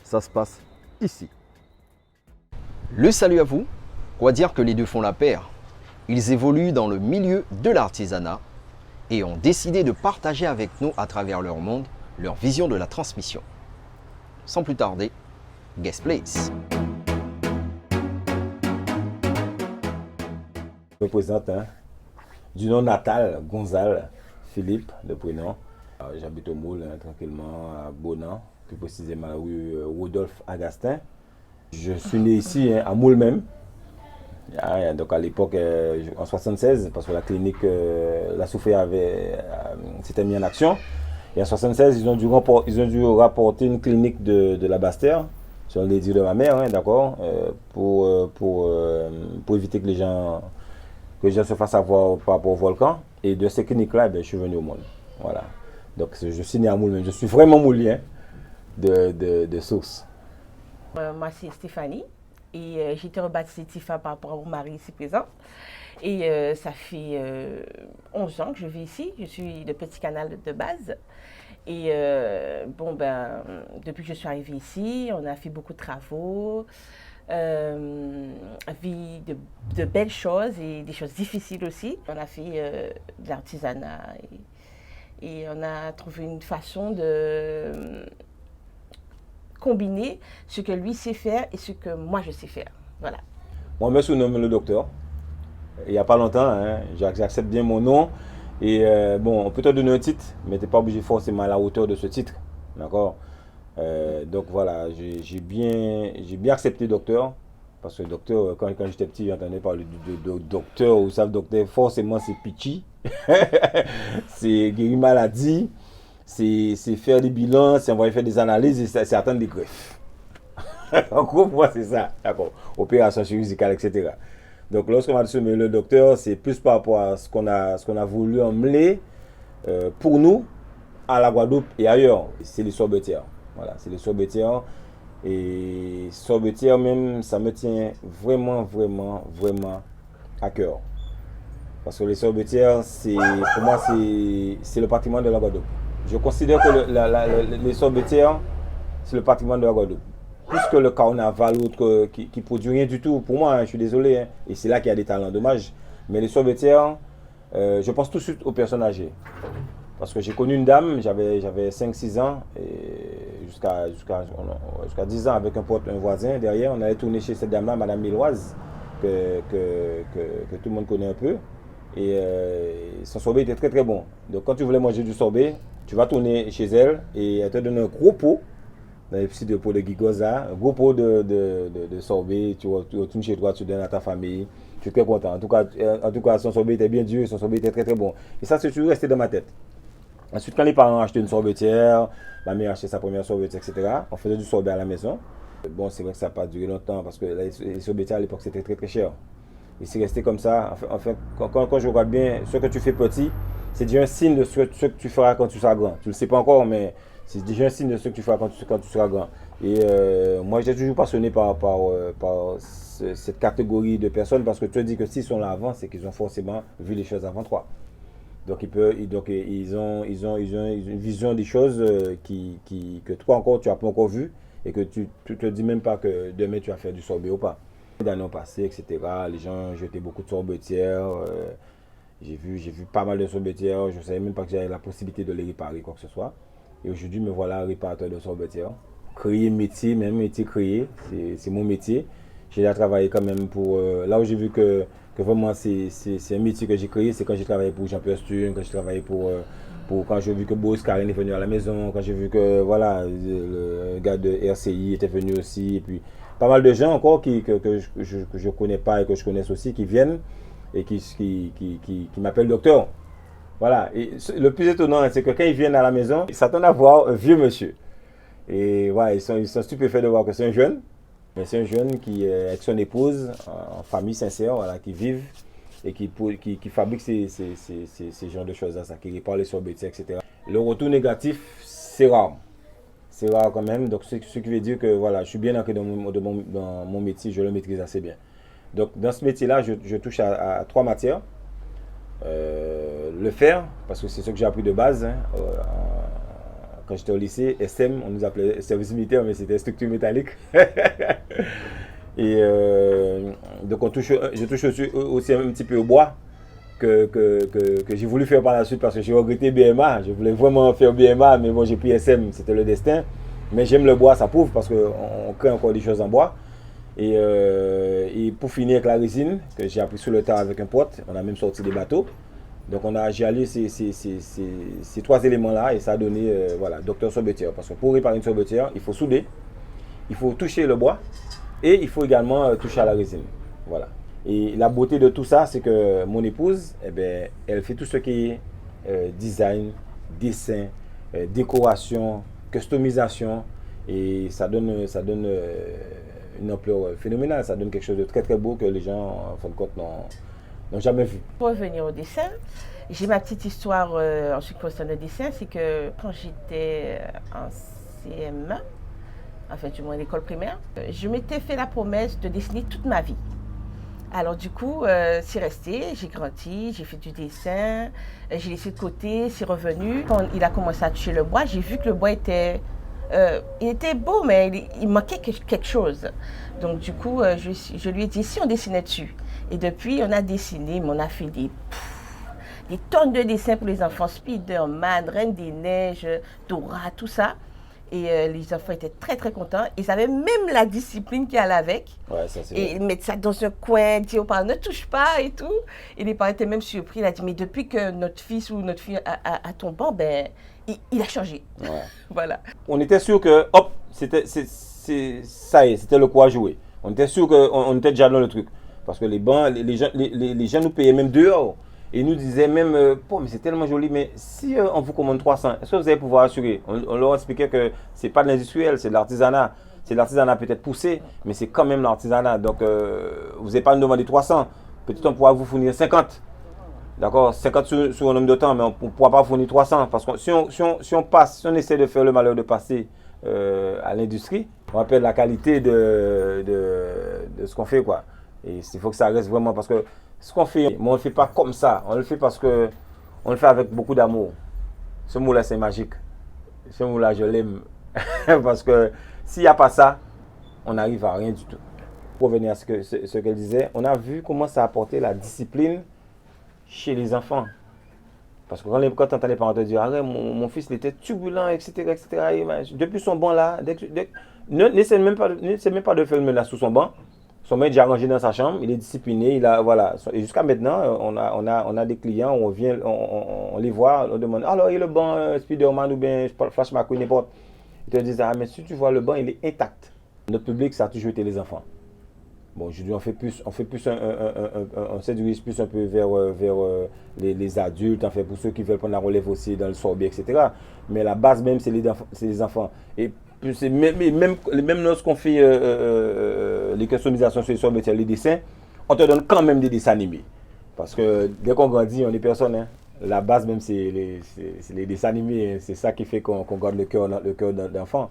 Ça se passe ici. Le salut à vous. On va dire que les deux font la paire. Ils évoluent dans le milieu de l'artisanat et ont décidé de partager avec nous à travers leur monde leur vision de la transmission. Sans plus tarder, guest please. Je me présente, du nom natal, Gonzal Philippe, le prénom. J'habite au Moule, tranquillement, à Bonan, plus précisément à la rue Rodolphe Agastin. Je suis né ici, à Moule même. Donc à l'époque, en 76, parce que la clinique, la Soufé s'était mise en action. Et en 76, ils ont dû rapporter une clinique de la Basse-Terre, sur les dires de ma mère, d'accord, pour éviter que les gens se fassent avoir par rapport au volcan. Et de ces cliniques-là, je suis venu au monde. Voilà. Donc je suis né à Moule, je suis vraiment moulien de source. Moi, c'est Stéphanie. Et j'ai été rebaptisée Tifa par rapport à mon mari ici présent. Et ça fait 11 ans que je vis ici. Je suis de Petit Canal de base. Et depuis que je suis arrivée ici, on a fait beaucoup de travaux, vu de belles choses et des choses difficiles aussi. On a fait de l'artisanat et on a trouvé une façon de combiner ce que lui sait faire et ce que moi je sais faire. Voilà. Moi, je me surnomme le docteur. Il n'y a pas longtemps, j'accepte bien mon nom. Et on peut te donner un titre, mais tu n'es pas obligé forcément à la hauteur de ce titre. D'accord. Donc voilà, j'ai bien accepté docteur. Parce que docteur, quand j'étais petit, j'entendais parler de docteur, ou ça, docteur, forcément c'est pitchy. C'est guérir maladie. C'est faire des bilans, c'est envoyer faire des analyses et c'est attendre des greffes. En gros, pour moi, c'est ça. D'accord. Opération chirurgicale, etc. Donc, lorsqu'on m'a dit le docteur, c'est plus par rapport à ce qu'on a voulu emmener pour nous à la Guadeloupe et ailleurs. C'est les sorbetières. Voilà, c'est les sorbetières. Et sorbetières, même, ça me tient vraiment, vraiment, vraiment à cœur. Parce que les sorbetières, pour moi, c'est le patrimoine de la Guadeloupe. Je considère que les sorbetières, c'est le patrimoine de la Guadeloupe. Plus que le carnaval autre qui produit rien du tout. Pour moi, je suis désolé. Et c'est là qu'il y a des talents, dommage. Mais les sorbetières, je pense tout de suite aux personnes âgées. Parce que j'ai connu une dame, j'avais 5-6 ans, et jusqu'à 10 ans avec un voisin derrière. On allait tourner chez cette dame-là, Madame Miloise, que tout le monde connaît un peu. Et son sorbet était très très bon. Donc quand tu voulais manger du sorbet, tu vas tourner chez elle et elle te donne un gros pot, dans les petits pots de gigoza, un gros pot de sorbet, tu retournes chez toi, tu donnes à ta famille, tu es très content. En tout cas, son sorbet était bien dur, son sorbet était très très bon. Et ça, c'est toujours resté dans ma tête. Ensuite, quand les parents achetaient une sorbetière, ma mère achetait sa première sorbetière, etc., on faisait du sorbet à la maison. Bon, c'est vrai que ça n'a pas duré longtemps parce que les sorbetières à l'époque, c'était très très cher. Et c'est resté comme ça. Enfin, quand je regarde bien, ce que tu fais petit, c'est déjà un signe de ce que tu feras quand tu seras grand. Tu ne le sais pas encore, mais c'est déjà un signe de ce que tu feras quand tu seras grand. Et moi, j'étais toujours passionné par cette catégorie de personnes parce que tu te dis que s'ils sont là avant, c'est qu'ils ont forcément vu les choses avant toi. Donc, ils ont une vision des choses que toi encore, tu n'as pas encore vu et que tu ne te dis même pas que demain, tu vas faire du sorbet ou pas. L'année passée, etc., les gens jetaient beaucoup de sorbetières. J'ai vu pas mal de sorbetières. Je ne savais même pas que j'avais la possibilité de les réparer, quoi que ce soit. Et aujourd'hui, me voilà réparateur de sorbetières. Créer métier, même métier créé, c'est mon métier. J'ai déjà travaillé quand même pour... là où j'ai vu que vraiment c'est un métier que j'ai créé, c'est quand j'ai travaillé pour Jean-Pierre Sturm, quand j'ai travaillé quand j'ai vu que Boris Karine est venu à la maison, quand j'ai vu que voilà, le gars de RCI était venu aussi, et puis pas mal de gens encore que je connais pas et que je connaisse aussi qui viennent et qui m'appellent docteur. Voilà. Et le plus étonnant, c'est que quand ils viennent à la maison, ils s'attendent à voir un vieux monsieur. Et voilà, ils sont stupéfaits de voir que c'est un jeune. Mais c'est un jeune qui est avec son épouse, en famille sincère, voilà, qui vivent et qui fabrique ces genres de choses, ça, qui répare les sorbetiers, etc. Le retour négatif, c'est rare. c'est rare quand même. Donc, ce qui veut dire que voilà, je suis bien ancré dans mon métier, je le maîtrise assez bien. Donc, dans ce métier-là, je touche à 3 matières. Le fer, parce que c'est ce que j'ai appris de base. Hein, quand j'étais au lycée, SM, on nous appelait service militaire, mais c'était structure métallique. Et donc, je touche aussi un petit peu au bois. Que j'ai voulu faire par la suite parce que j'ai regretté BMA. Je voulais vraiment faire BMA, mais bon, j'ai pris SM, c'était le destin. Mais j'aime le bois, ça prouve parce qu'on crée encore des choses en bois. Et pour finir avec la résine, que j'ai appris sur le tas avec un pote, on a même sorti des bateaux. Donc j'ai allié ces 3 éléments-là et ça a donné, voilà, docteur sorbetière. Parce que pour réparer une sorbetière, il faut souder, il faut toucher le bois et il faut également toucher à la résine. Voilà. Et la beauté de tout ça, c'est que mon épouse, eh bien, elle fait tout ce qui est design, dessin, décoration, customisation. Et ça donne une ampleur phénoménale. Ça donne quelque chose de très très beau que les gens, en fin de compte, n'ont jamais vu. Pour revenir au dessin, j'ai ma petite histoire en ce qui concerne le dessin. C'est que quand j'étais en CM1, enfin du moins à l'école primaire, je m'étais fait la promesse de dessiner toute ma vie. Alors du coup, c'est resté, j'ai grandi, j'ai fait du dessin, j'ai laissé de côté, c'est revenu. Quand il a commencé à toucher le bois, j'ai vu que le bois était, il était beau, mais il manquait quelque chose. Donc du coup, je lui ai dit, si on dessinait dessus. Et depuis, on a dessiné, mais on a fait des tonnes de dessins pour les enfants, Spider-Man, Reine des Neiges, Dora, tout ça. Et les enfants étaient très très contents. Ils avaient même la discipline qui allait avec. Ouais, ça, c'est et ils mettent ça dans un coin, dire aux parents ne touche pas et tout. Et les parents étaient même surpris. Il a dit mais depuis que notre fils ou notre fille a ton banc, ben il a changé. Ouais. Voilà. On était sûr que hop, ça y est, c'était le coup à jouer. On était sûr qu'on était déjà dans le truc. Parce que les bancs, les gens nous payaient même dehors. Et ils nous disaient même, mais c'est tellement joli, mais si on vous commande 300, est-ce que vous allez pouvoir assurer? On leur expliquait que ce n'est pas de l'industriel, c'est de l'artisanat. C'est de l'artisanat peut-être poussé, mais c'est quand même l'artisanat. Donc, vous n'allez pas nous demander 300. Peut-être on pourra vous fournir 50. D'accord, 50 sur un nombre de temps, mais on ne pourra pas fournir 300. Parce que si on essaie de faire le malheur de passer à l'industrie, on va perdre la qualité de ce qu'on fait, quoi. Et il faut que ça reste vraiment parce que ce qu'on fait, mais on ne le fait pas comme ça. On le fait parce que on le fait avec beaucoup d'amour. Ce mot-là, c'est magique. Ce mot-là, je l'aime. Parce que s'il n'y a pas ça, on n'arrive à rien du tout. Pour revenir à ce qu'elle disait, on a vu comment ça a apporté la discipline chez les enfants. Parce que quand tu entends les parents te dire, ah, mon fils il était turbulent, etc., etc. Depuis son banc là, n'essaie même pas de faire le là sous son banc. Son maître est déjà rangé dans sa chambre, il est discipliné, voilà. Et jusqu'à maintenant, on a des clients, on les voit, on demande, alors il y a le banc Spider-Man ou bien Flash McQueen, n'importe. Ils te disent, ah mais si tu vois le banc, il est intact. Notre public, ça a toujours été les enfants. Bon, aujourd'hui, on s'éduque plus un peu vers les adultes, en fait, pour ceux qui veulent prendre la relève aussi dans le sorbier, etc. Mais la base même, c'est les enfants. Et même lorsqu'on fait les customisations sur les sorbiers, les dessins, on te donne quand même des dessins animés. Parce que dès qu'on grandit, on est personne. Hein. La base même, c'est les dessins animés. C'est ça qui fait qu'on garde le cœur d'enfant.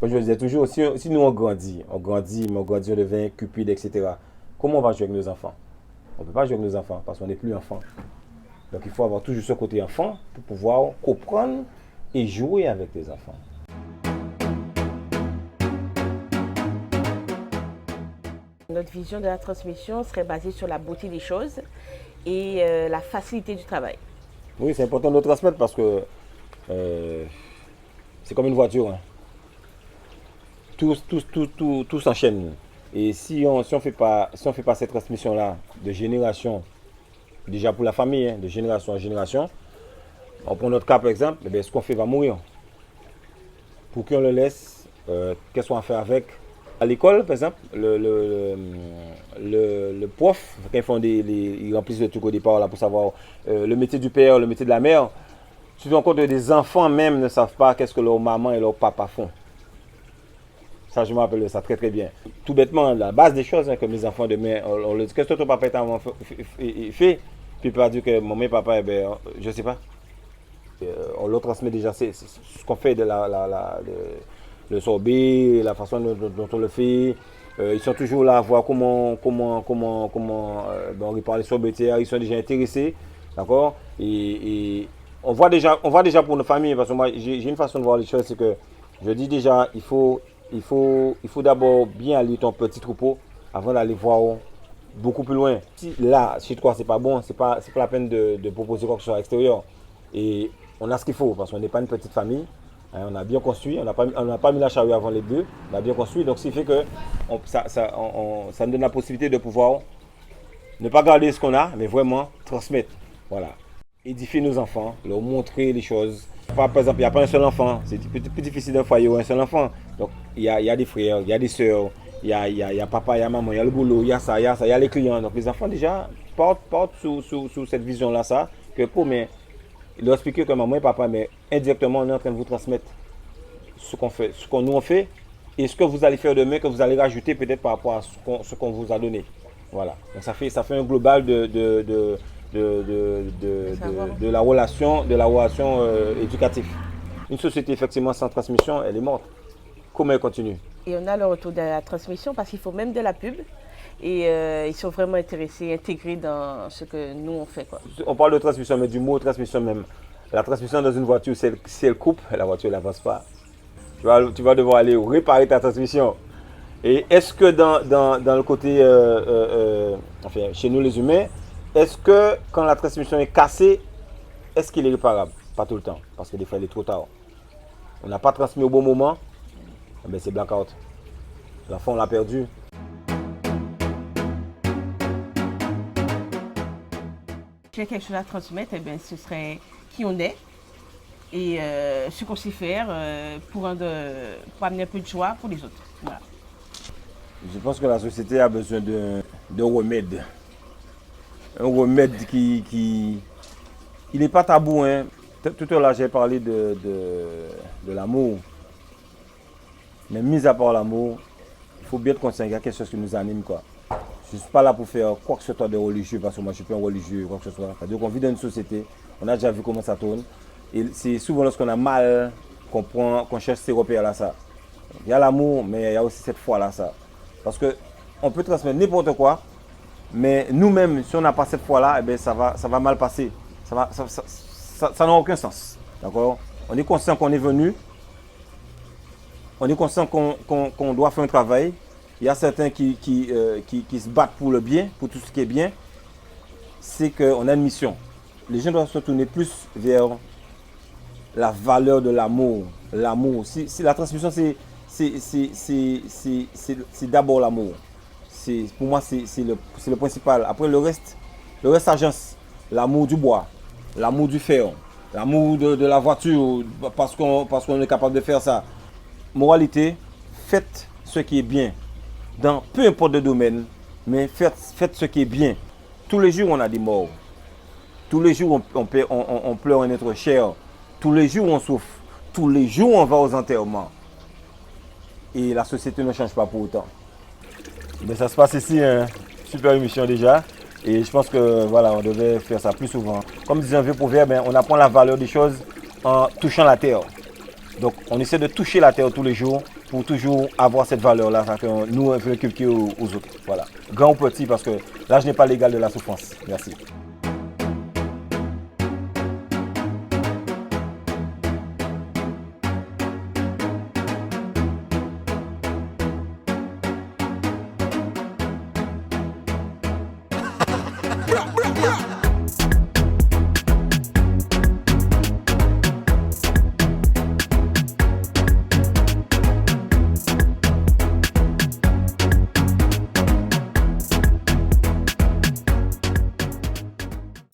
Comme je le disais toujours, si nous on grandit, on devient cupide, etc. Comment on va jouer avec nos enfants? On ne peut pas jouer avec nos enfants parce qu'on n'est plus enfant. Donc il faut avoir toujours ce côté enfant pour pouvoir comprendre et jouer avec les enfants. Notre vision de la transmission serait basée sur la beauté des choses et la facilité du travail. Oui, c'est important de le transmettre parce que c'est comme une voiture. Hein. Tout s'enchaîne. Et si on fait pas cette transmission-là de génération, déjà pour la famille, hein, de génération en génération, on prend notre cas par exemple, ce qu'on fait va mourir. Pour qu'on le laisse, qu'est-ce qu'on va faire avec? À l'école, par exemple, le prof, quand ils remplissent le truc au départ là, pour savoir le métier du père, le métier de la mère, tu te rends compte que des enfants même ne savent pas qu'est-ce que leur maman et leur papa font. Ça, je me rappelle ça très très bien. Tout bêtement, la base des choses, hein, que mes enfants demain, on le dit, qu'est-ce que ton papa fait? Puis il peut dire que maman et papa, je ne sais pas. On leur transmet déjà ce qu'on fait le sorbet, la façon dont on le fait. Ils sont toujours là à voir comment on répare les sorbetières. Ils sont déjà intéressés, d'accord. Et on voit déjà pour nos familles, parce que moi j'ai une façon de voir les choses, c'est que je dis déjà, il faut d'abord bien aller ton petit troupeau avant d'aller voir beaucoup plus loin. Si là, chez toi, c'est pas bon, c'est pas la peine de proposer quoi que ce soit à l'extérieur. Et on a ce qu'il faut, parce qu'on n'est pas une petite famille. Hein, on a bien construit, on n'a pas mis la charrue avant les deux, on a bien construit. Donc, ce qui fait que ça nous donne la possibilité de pouvoir ne pas garder ce qu'on a, mais vraiment transmettre. Voilà. Édifier nos enfants, leur montrer les choses. Par exemple, il n'y a pas un seul enfant. C'est plus difficile d'un foyer où un seul enfant. Donc, il y a des frères, il y a des sœurs, il y a papa, il y a maman, il y a le boulot, il y a les clients. Donc, les enfants, déjà, portent sous cette vision-là, ça, que pour mais leur expliquer que maman et papa, mais indirectement, on est en train de vous transmettre ce qu'on fait, ce qu'on nous fait, et ce que vous allez faire demain, que vous allez rajouter peut-être par rapport à ce qu'on vous a donné. Voilà. Donc, ça fait un global de la relation éducative. Une société effectivement sans transmission, elle est morte. Comment elle continue? Et on a le retour de la transmission parce qu'il faut même de la pub. Et ils sont vraiment intéressés, intégrés dans ce que nous on fait, quoi. On parle de transmission, mais du mot transmission même. La transmission dans une voiture, si elle coupe, la voiture n'avance pas. Tu vas devoir aller réparer ta transmission. Et est-ce que dans le côté, enfin, chez nous les humains, est-ce que quand la transmission est cassée, est-ce qu'il est réparable? Pas tout le temps, parce que des fois il est trop tard. On n'a pas transmis au bon moment, ben c'est blackout. L'enfant on l'a perdu. J'ai quelque chose à transmettre, eh bien, ce serait qui on est et ce qu'on sait faire pour amener un peu de joie pour les autres. Voilà. Je pense que la société a besoin d'un remède. Un remède qui il n'est pas tabou. Hein. Tout à l'heure, j'ai parlé de l'amour. Mais mis à part l'amour, il faut bien être conscient qu'il y a quelque chose qui nous anime, quoi. Je ne suis pas là pour faire quoi que ce soit de religieux, parce que moi je ne suis pas un religieux, quoi que ce soit. C'est-à-dire qu'on vit dans une société, on a déjà vu comment ça tourne. Et c'est souvent lorsqu'on a mal qu'on cherche ces repères-là, ça. Il y a l'amour, mais il y a aussi cette foi-là, ça. Parce qu'on peut transmettre n'importe quoi, mais nous-mêmes, si on n'a pas cette foi-là, eh bien, ça va mal passer. Ça n'a aucun sens. D'accord? On est conscient qu'on est venu. On est conscient qu'on doit faire un travail. Il y a certains qui se battent pour le bien, pour tout ce qui est bien. C'est qu'on a une mission. Les gens doivent se tourner plus vers la valeur de l'amour. L'amour. Si la transmission, c'est d'abord l'amour. Pour moi, c'est le principal. Après, le reste agence. L'amour du bois, l'amour du fer, l'amour de la voiture, parce qu'on est capable de faire ça. Moralité, faites ce qui est bien. Dans peu importe le domaine, mais faites ce qui est bien. Tous les jours, on a des morts. Tous les jours, on pleure un être cher. Tous les jours, on souffre. Tous les jours, on va aux enterrements. Et la société ne change pas pour autant. Mais ça se passe ici, hein. Super émission déjà. Et je pense que voilà, on devait faire ça plus souvent. Comme disait un vieux proverbe, on apprend la valeur des choses en touchant la terre. Donc on essaie de toucher la terre tous les jours pour toujours avoir cette valeur-là que nous on veut inculquer aux autres. Voilà. Grand ou petit, parce que l'âge n'est pas l'égal de la souffrance. Merci. Yeah.